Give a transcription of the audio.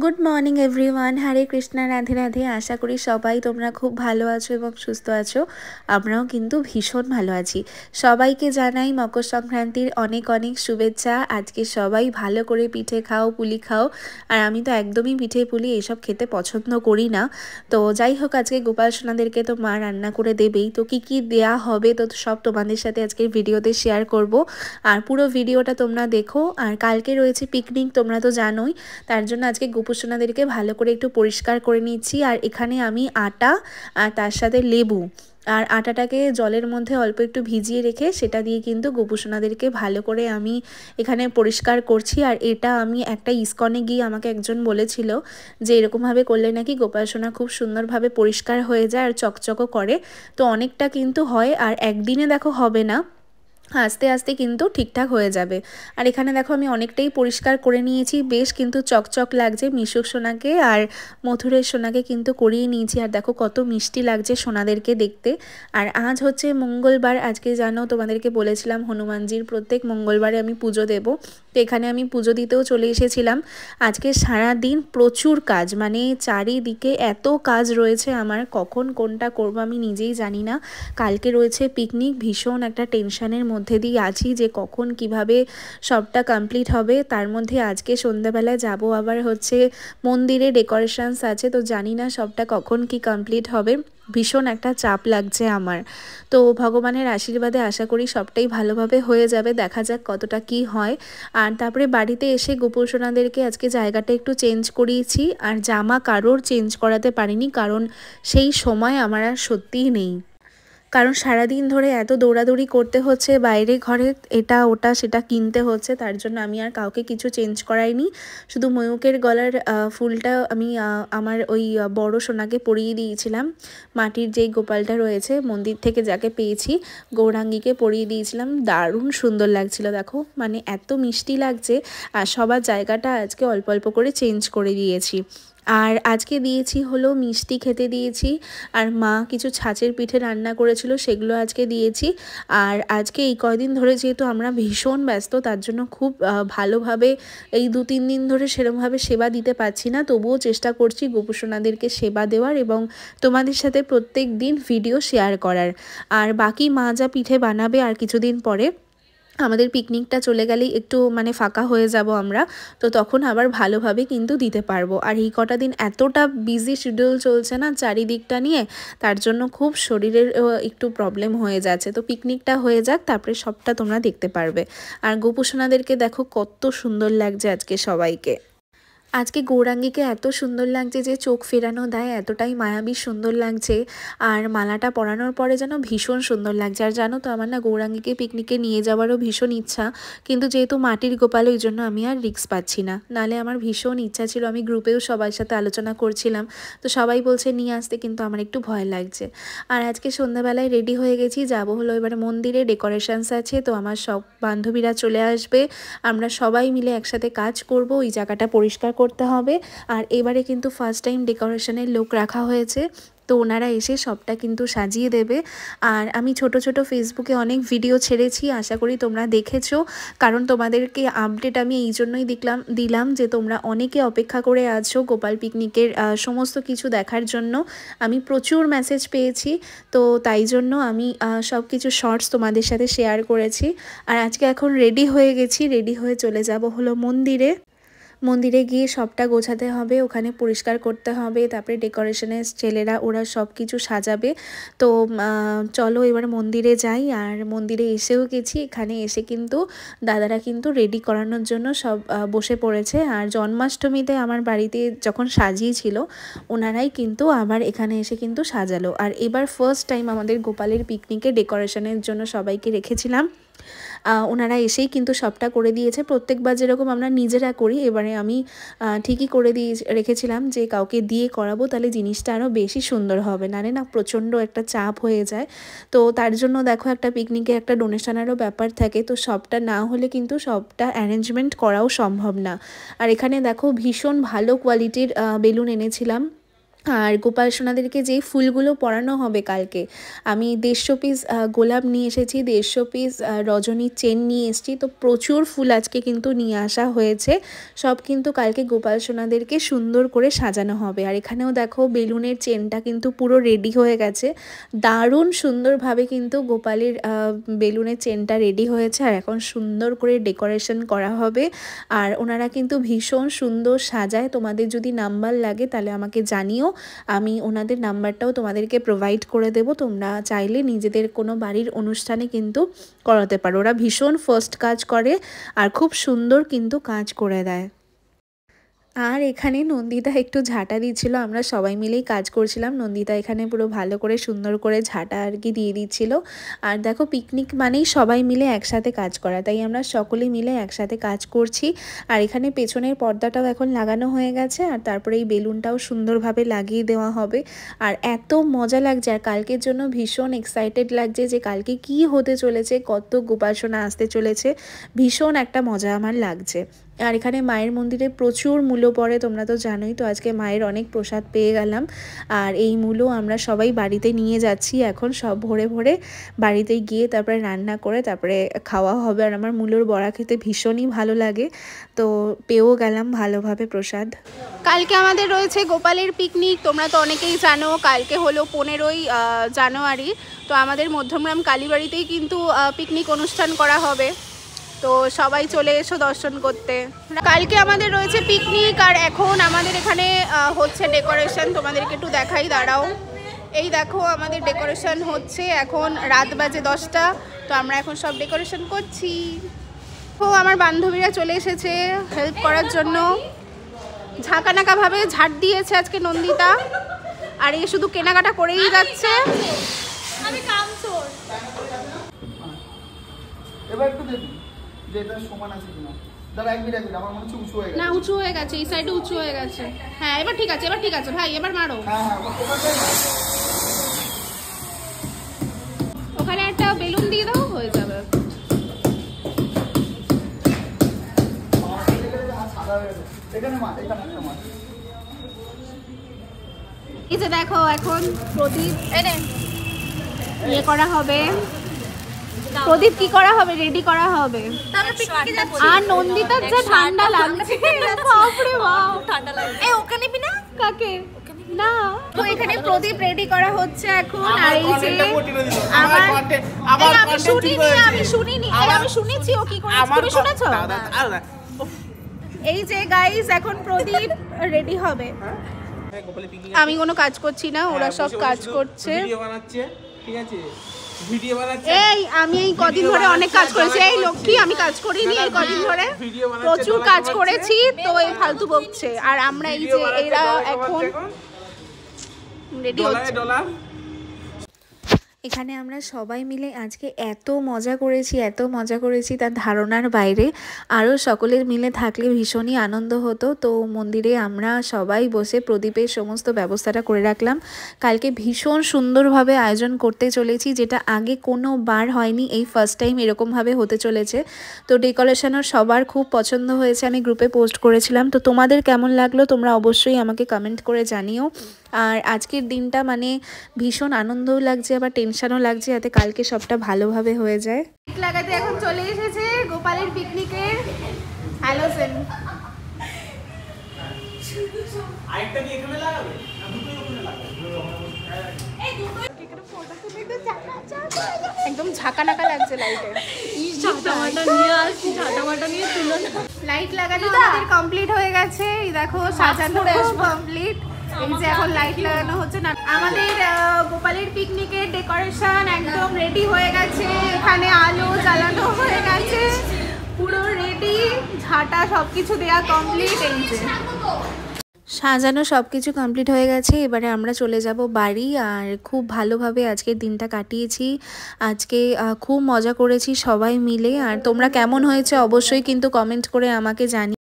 Good morning everyone. Hare Krishna, Radhe Radhe. আশা করি সবাই তোমরা খুব ভালো আছো এবং সুস্থ আছো। আমরাও কিন্তু ভীষণ ভালো আছি। সবাইকে জানাই মকর সংক্রান্তির অনেক অনেক শুভেচ্ছা। আজকে সবাই ভালো করে পিঠে খাও, পুলি খাও। আর আমি তো একদমই পিঠে পুলি এসব খেতে পছন্দ করি না। তো যাই হোক, আজকে গোপাল সোনাদেরকে তো মা রান্না করে দেবেই। তো কি কি দেয়া হবে তো সব তোমাদের সাথে আজকের ভিডিওতে শেয়ার করব। আর পুরো ভিডিওটা তোমরা দেখো। আর কালকে রয়েছে পিকনিক, তোমরা তো জানোই। তার জন্য আজকে গোপুসোনাদেরকে ভালো করে একটু পরিষ্কার করে নিচ্ছি। আর এখানে আমি আটা আর তার সাথে লেবু আর আটাটাকে জলের মধ্যে অল্প একটু ভিজিয়ে রেখে সেটা দিয়ে কিন্তু গোপুসোনাদেরকে ভালো করে আমি এখানে পরিষ্কার করছি। আর এটা আমি একটা ইস্কনে গিয়ে আমাকে একজন বলেছিল যে এরকমভাবে করলে নাকি গোপাল সোনা খুব সুন্দরভাবে পরিষ্কার হয়ে যায় আর চকচকও করে। তো অনেকটা কিন্তু হয়, আর একদিনে দেখো হবে না, আস্তে আস্তে কিন্তু ঠিকঠাক হয়ে যাবে। আর এখানে দেখো আমি অনেকটাই পরিষ্কার করে নিয়েছি, বেশ কিন্তু চকচক লাগছে। মিশুক সোনাকে আর মথুরের সোনাকে কিন্তু করিয়ে নিয়েছি। আর দেখো কত মিষ্টি লাগছে সোনাদেরকে দেখতে। আর আজ হচ্ছে মঙ্গলবার। আজকে জানো তোমাদেরকে বলেছিলাম হনুমানজির প্রত্যেক মঙ্গলবারে আমি পুজো দেব। তো এখানে আমি পুজো দিতেও চলে এসেছিলাম। আজকে সারা দিন প্রচুর কাজ, মানে চারিদিকে এত কাজ রয়েছে আমার, কখন কোনটা করব আমি নিজেই জানি না। কালকে রয়েছে পিকনিক, ভীষণ একটা টেনশনের মধ্যে দিয়ে আছি যে কখন কিভাবে সবটা কমপ্লিট হবে। তার মধ্যে আজকে সন্ধ্যাবেলায় যাব আবার হচ্ছে মন্দিরে, ডেকোরেশনস আছে, তো জানি না সবটা কখন কি কমপ্লিট হবে। ভীষণ একটা চাপ লাগছে আমার। তো ভগবানের আশীর্বাদে আশা করি সবটাই ভালোভাবে হয়ে যাবে, দেখা যাক কতটা কি হয়। আর তারপরে বাড়িতে এসে গোপুর সোনাদেরকে আজকে জায়গাটা একটু চেঞ্জ করিয়েছি। আর জামা কারোর চেঞ্জ করাতে পারিনি, কারণ সেই সময় আমার আর সত্যিই নেই। কারণ সারাদিন ধরে এত দৌড়াদৌড়ি করতে হচ্ছে, বাইরে ঘরে এটা ওটা সেটা কিনতে হচ্ছে, তার জন্য আমি আর কাউকে কিছু চেঞ্জ করাইনি। শুধু ময়ূকের গলার ফুলটা আমি আমার ওই বড় সোনাকে পরিয়ে দিয়েছিলাম। মাটির যেই গোপালটা রয়েছে মন্দির থেকে যাকে পেয়েছি, গৌরাঙ্গীকে পরিয়ে দিয়েছিলাম। দারুণ সুন্দর লাগছিল দেখো, মানে এত মিষ্টি লাগছে। আর সবার জায়গাটা আজকে অল্প অল্প করে চেঞ্জ করে দিয়েছি। আর আজকে দিয়েছি হলো মিষ্টি খেতে দিয়েছি। আর মা কিছু ছাঁচের পিঠে রান্না করেছিল, সেগুলো আজকে দিয়েছি। আর আজকে এই কয়দিন ধরে যেহেতু আমরা ভীষণ ব্যস্ত, তার জন্য খুব ভালোভাবে এই 2-3 দিন ধরে সেরকমভাবে সেবা দিতে পারছি না, তবুও চেষ্টা করছি গোপুসোনাদেরকে সেবা দেওয়ার এবং তোমাদের সাথে প্রত্যেক দিন ভিডিও শেয়ার করার। আর বাকি মা যা পিঠে বানাবে আর কিছুদিন পরে আমাদের পিকনিকটা চলে গেলেই একটু মানে ফাঁকা হয়ে যাব আমরা, তো তখন আবার ভালোভাবে কিন্তু দিতে পারবো। আর এই কটা দিন এতটা বিজি শিডিউল চলছে না চারিদিকটা নিয়ে, তার জন্য খুব শরীরের একটু প্রবলেম হয়ে যাচ্ছে। তো পিকনিকটা হয়ে যাক, তারপরে সবটা তোমরা দেখতে পারবে। আর গোপুসোনাদেরকে দেখো কত সুন্দর লাগছে আজকে সবাইকে। আজকে গৌরাঙ্গীকে এত সুন্দর লাগছে যে চোখ ফেরানো দেয়, এতটাই মায়াবী সুন্দর লাগছে। আর মালাটা পরানোর পরে যেন ভীষণ সুন্দর লাগছে। আর জানো তো আমার না গৌরাঙ্গীকে পিকনিকে নিয়ে যাওয়ারও ভীষণ ইচ্ছা, কিন্তু যেহেতু মাটির গোপাল ওই জন্য আমি আর রিস্ক পাচ্ছি না। নালে আমার ভীষণ ইচ্ছা ছিল, আমি গ্রুপেও সবার সাথে আলোচনা করছিলাম, তো সবাই বলছে নিয়ে আসতে, কিন্তু আমার একটু ভয় লাগছে। আর আজকে সন্ধ্যাবেলায় রেডি হয়ে গেছি, যাব হলো এবারে মন্দিরে, ডেকোরেশনস আছে, তো আমার সব বান্ধবীরা চলে আসবে। আমরা সবাই মিলে একসাথে কাজ করব, ওই জায়গাটা পরিষ্কার করতে হবে। আর এবারে কিন্তু ফার্স্ট টাইম ডেকোরেশনের লোক রাখা হয়েছে, তো ওনারা এসে সবটা কিন্তু সাজিয়ে দেবে। আর আমি ছোট ছোট ফেসবুকে অনেক ভিডিও ছেড়েছি, আশা করি তোমরা দেখেছো। কারণ তোমাদেরকে আপডেট আমি এই জন্যই দিলাম যে তোমরা অনেকে অপেক্ষা করে আছো গোপাল পিকনিকের সমস্ত কিছু দেখার জন্য। আমি প্রচুর মেসেজ পেয়েছি, তো তাই জন্য আমি সব কিছু শর্টস তোমাদের সাথে শেয়ার করেছি। আর আজকে এখন রেডি হয়ে গেছি, রেডি হয়ে চলে যাব হলো মন্দিরে। মন্দিরে গিয়ে সবটা গোছাতে হবে, ওখানে পরিষ্কার করতে হবে, তারপরে ডেকোরেশনের ছেলেরা ওরা সব কিছু সাজাবে। তো চলো এবার মন্দিরে যাই। আর মন্দিরে এসেও গেছি, এখানে এসে কিন্তু দাদারা কিন্তু রেডি করানোর জন্য সব বসে পড়েছে। আর জন্মাষ্টমীতে আমার বাড়িতে যখন সাজিয়েছিল ওনারাই কিন্তু আবার এখানে এসে কিন্তু সাজালো। আর এবার ফার্স্ট টাইম আমাদের গোপালের পিকনিকে ডেকোরেশনের জন্য সবাইকে রেখেছিলাম, ওনারা এসেই কিন্তু সবটা করে দিয়েছে। প্রত্যেকবার যেরকম আমরা নিজেরা করি, এবারে আমি ঠিকই করে দিয়ে রেখেছিলাম যে কাউকে দিয়ে করাবো, তাহলে জিনিসটা আরও বেশি সুন্দর হবে, নালে না প্রচণ্ড একটা চাপ হয়ে যায়। তো তার জন্য দেখো একটা পিকনিকে একটা ডোনেশনেরও ব্যাপার থাকে, তো সবটা না হলে কিন্তু সবটা অ্যারেঞ্জমেন্ট করাও সম্ভব না। আর এখানে দেখো ভীষণ ভালো কোয়ালিটির বেলুন এনেছিলাম, আর গোপাল সোনাদেরকে যেই ফুলগুলো পরানো হবে কালকে, আমি 150 পিস গোলাপ নিয়ে এসেছি, 150 পিস রজনীর চেন নিয়ে এসেছি। তো প্রচুর ফুল আজকে কিন্তু নিয়ে আসা হয়েছে, সব কিন্তু কালকে গোপাল সোনাদেরকে সুন্দর করে সাজানো হবে। আর এখানেও দেখো বেলুনের চেনটা কিন্তু পুরো রেডি হয়ে গেছে, দারুণ সুন্দরভাবে কিন্তু গোপালের বেলুনের চেনটা রেডি হয়েছে। আর এখন সুন্দর করে ডেকোরেশন করা হবে। আর ওনারা কিন্তু ভীষণ সুন্দর সাজায়, তোমাদের যদি নাম্বার লাগে তাহলে আমাকে জানিও, আমি ওনাদের নাম্বারটাও তোমাদেরকে প্রোভাইড করে দেব, তোমরা চাইলে নিজেদের কোনো বাড়ির অনুষ্ঠানে কিন্তু করাতে পারো। ওরা ভীষণ ফার্স্ট কাজ করে আর খুব সুন্দর কিন্তু কাজ করে দেয়। আর এখানে নন্দিতা একটু ঝাঁটা দিচ্ছিল, আমরা সবাই মিলেই কাজ করছিলাম। নন্দিতা এখানে পুরো ভালো করে সুন্দর করে ঝাঁটা আর কি দিয়ে দিচ্ছিল। আর দেখো পিকনিক মানেই সবাই মিলে একসাথে কাজ করা, তাই আমরা সকলে মিলে একসাথে কাজ করছি। আর এখানে পেছনের পর্দাটাও এখন লাগানো হয়ে গেছে, আর তারপরে এই বেলুনটাও সুন্দরভাবে লাগিয়ে দেওয়া হবে। আর এত মজা লাগছে, আর কালকের জন্য ভীষণ এক্সাইটেড লাগছে যে কালকে কি হতে চলেছে, কত গোপাল সোনা আসতে চলেছে, ভীষণ একটা মজা আমার লাগছে। আর এখানে মায়ের মন্দিরে প্রচুর মূল্য পড়ে, তোমরা তো জানোই। তো আজকে মায়ের অনেক প্রসাদ পেয়ে গেলাম, আর এই মূল্য আমরা সবাই বাড়িতে নিয়ে যাচ্ছি এখন, সব ভরে ভরে বাড়িতে গিয়ে তারপরে রান্না করে তারপরে খাওয়া হবে। আর আমার মূলোর বড়া খেতে ভীষণই ভালো লাগে, তো পেয়েও গেলাম ভালোভাবে প্রসাদ। কালকে আমাদের রয়েছে গোপালের পিকনিক, তোমরা তো অনেকেই জানো। কালকে হলো 15ই জানুয়ারি, তো আমাদের মধ্যমগ্রাম কালীবাড়িতেই কিন্তু পিকনিক অনুষ্ঠান করা হবে, তো সবাই চলে এসো দর্শন করতে। কালকে আমাদের রয়েছে পিকনিক, আর এখন আমাদের এখানে হচ্ছে ডেকোরেশন, তোমাদেরকে একটু দেখাই, দাঁড়াও। এই দেখো আমাদের ডেকোরেশন হচ্ছে, এখন রাত বাজে 10টা, তো আমরা এখন সব ডেকোরেশন করছি। তো আমার বান্ধবীরা চলে এসেছে হেল্প করার জন্য, ঝাঁকানাকাভাবে ঝাড় দিয়েছে আজকে নন্দিতা, আর এই শুধু কেনাকাটা করেই যাচ্ছে। আমি কামচোর। এবার একটু দেখি যে এটা সমান আছে কিনা। দাঁড়া এক মিনিট, আমার মনে হচ্ছে উঁচু হয়ে গেছে। না উঁচু হয়ে গেছে, এই সাইডে উঁচু হয়ে গেছে। হ্যাঁ এবার ঠিক আছে, এবার ঠিক আছে ভাই, এবার মারো। হ্যাঁ হ্যাঁ ওটা তাই না। ওখানে একটা বেলুন দিয়ে দাও, হয়ে যাবে। এখানে মাছ, এখানে একটা মাছ। এই যে দেখো এখন প্রদীপ ইয়ে করা হবে, প্রদীপ কি করা হবে, রেডি করা হবে। আর নন্দিতার যে ঠান্ডা লাগছে, বাপরে বাপ ঠান্ডা লাগছে। এ ওকে নিবি না? কাকে না, তো এখানে প্রদীপ রেডি করা হচ্ছে এখন। আর এই যে আমি শুনিনি, আমি শুনেছি ও কি করে, তুমি শুনেছো? এই যে গাইস এখন প্রদীপ রেডি হবে। আমি কোনো কাজ করছি না, ওরা সব কাজ করছে। ভিডিও বানাচ্ছে, ঠিক আছে, ভিডিও বানাচ্ছে। এই আমি এই কদিন ধরে অনেক কাজ করেছি, এই লক্ষ্মী আমি কাজ করিনি এই কদিন ধরে, প্রচুর কাজ করেছি, তো এই ফালতু বকছে। আর আমরা এই যে এরা এখন রেডি হচ্ছে। এখানে আমরা সবাই মিলে আজকে এত মজা করেছি তার ধারণার বাইরে। আরও সকলে মিলে থাকলে ভীষণই আনন্দ হতো। তো মন্দিরে আমরা সবাই বসে প্রদীপের সমস্ত ব্যবস্থাটা করে রাখলাম। কালকে ভীষণ সুন্দরভাবে আয়োজন করতে চলেছি, যেটা আগে কোনো বার হয়নি, এই ফার্স্ট টাইম এরকমভাবে হতে চলেছে। তো ডেকোরেশনও সবার খুব পছন্দ হয়েছে, আমি গ্রুপে পোস্ট করেছিলাম। তো তোমাদের কেমন লাগলো তোমরা অবশ্যই আমাকে কমেন্ট করে জানিও। আর আজকের দিনটা মানে ভীষণ আনন্দও লাগছে, আবার টেনশনও লাগছে, যাতে কালকে সবটা ভালোভাবে হয়ে যায়। লাগাতে এখন চলে এসেছে গোপালের পিকনিকের হ্যালোজেন। আরেকটা কি এখানে লাগাবে না দুটোই ওখানে লাগাবে? এই দুটো একদম ঝাঁকানাকা লাগছে লাইটে। ঝাঁটামাটা নিয়ে আসছি, ঝাঁটামাটা নিয়ে তুলো না। লাইট লাগানো আমাদের কমপ্লিট হয়ে গেছে, এই দেখো সাজানো কমপ্লিট। এই যে এখন লাইট লাগানো হচ্ছে না। আমাদের গোপালের পিকনিকের ডেকোরেশন একদম রেডি হয়ে গেছে, এখানে আলো জ্বালানো হয়ে গেছে, পুরো রেডি, ঝাঁটা সবকিছু দেয়া কমপ্লিট। এই যে সাজানো সব কিছু কমপ্লিট হয়ে গেছে, এবারে আমরা চলে যাব বাড়ি। আর খুব ভালোভাবে আজকের দিনটা কাটিয়েছি, আজকে খুব মজা করেছি সবাই মিলে। আর তোমরা কেমন হয়েছে অবশ্যই কিন্তু কমেন্ট করে আমাকে জানি।